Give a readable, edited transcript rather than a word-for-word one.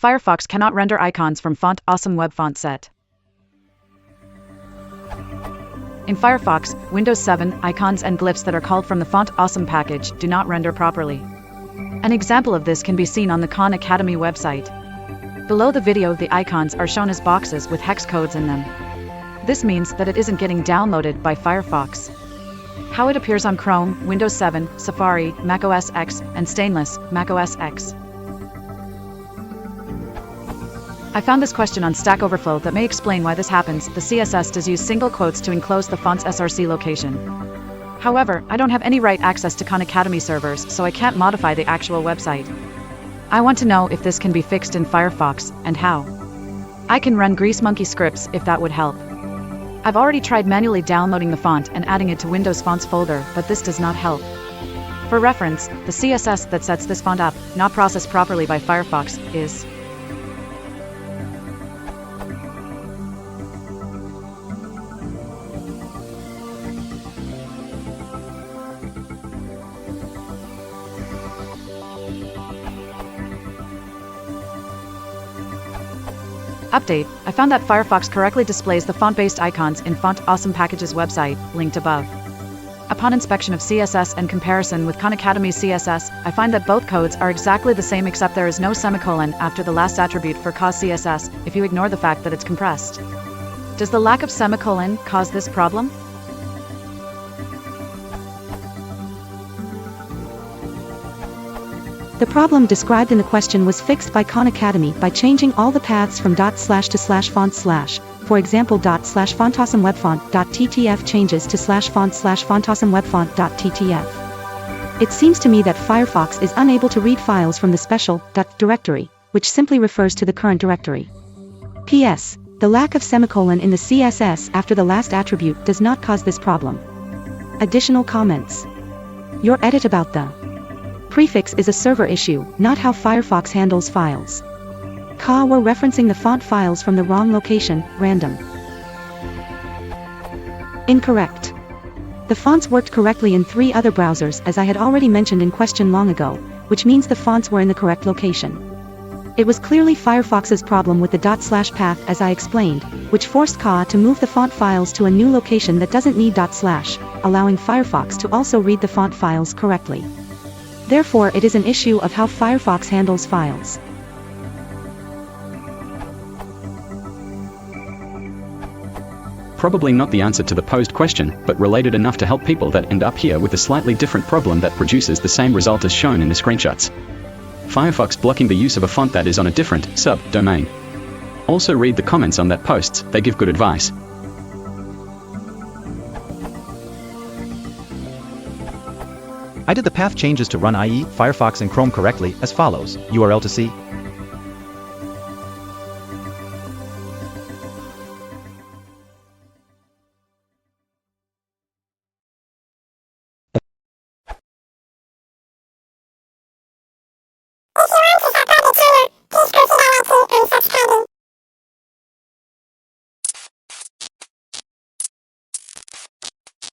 Firefox cannot render icons from Font Awesome Webfont set. In Firefox, Windows 7, icons and glyphs that are called from the Font Awesome package do not render properly. An example of this can be seen on the Khan Academy website. Below the video, the icons are shown as boxes with hex codes in them. This means that it isn't getting downloaded by Firefox. How it appears on Chrome, Windows 7, Safari, macOS X, and Stainless, macOS X. I found this question on Stack Overflow that may explain why this happens. The CSS does use single quotes to enclose the font's src location. However, I don't have any write access to Khan Academy servers, so I can't modify the actual website. I want to know if this can be fixed in Firefox, and how. I can run greasemonkey scripts if that would help. I've already tried manually downloading the font and adding it to Windows Fonts folder, but this does not help. For reference, the CSS that sets this font up, not processed properly by Firefox, is Update, I found that Firefox correctly displays the font-based icons in Font Awesome Package's website, linked above. Upon inspection of CSS and comparison with Khan Academy's CSS, I find that both codes are exactly the same except there is no semicolon after the last attribute for cause CSS, if you ignore the fact that it's compressed. Does the lack of semicolon cause this problem? The problem described in the question was fixed by Khan Academy by changing all the paths from / to /font/. For example, / fontawesomewebfont.ttf changes to /font/fontawesomewebfont.ttf. It seems to me that Firefox is unable to read files from the special .directory, which simply refers to the current directory. P.S. The lack of semicolon in the CSS after the last attribute does not cause this problem. Additional comments. Your edit about the prefix is a server issue, not how Firefox handles files. We're referencing the font files from the wrong location, random. Incorrect. The fonts worked correctly in 3 other browsers as I had already mentioned in question long ago, which means the fonts were in the correct location. It was clearly Firefox's problem with the / path as I explained, which forced to move the font files to a new location that doesn't need /, allowing Firefox to also read the font files correctly. Therefore, it is an issue of how Firefox handles files. Probably not the answer to the posed question, but related enough to help people that end up here with a slightly different problem that produces the same result as shown in the screenshots. Firefox blocking the use of a font that is on a different sub-domain. Also read the comments on that posts, they give good advice. I did the path changes to run IE, Firefox and Chrome correctly, as follows, URL to see. If you want to support the channel, please consider liking and subscribing.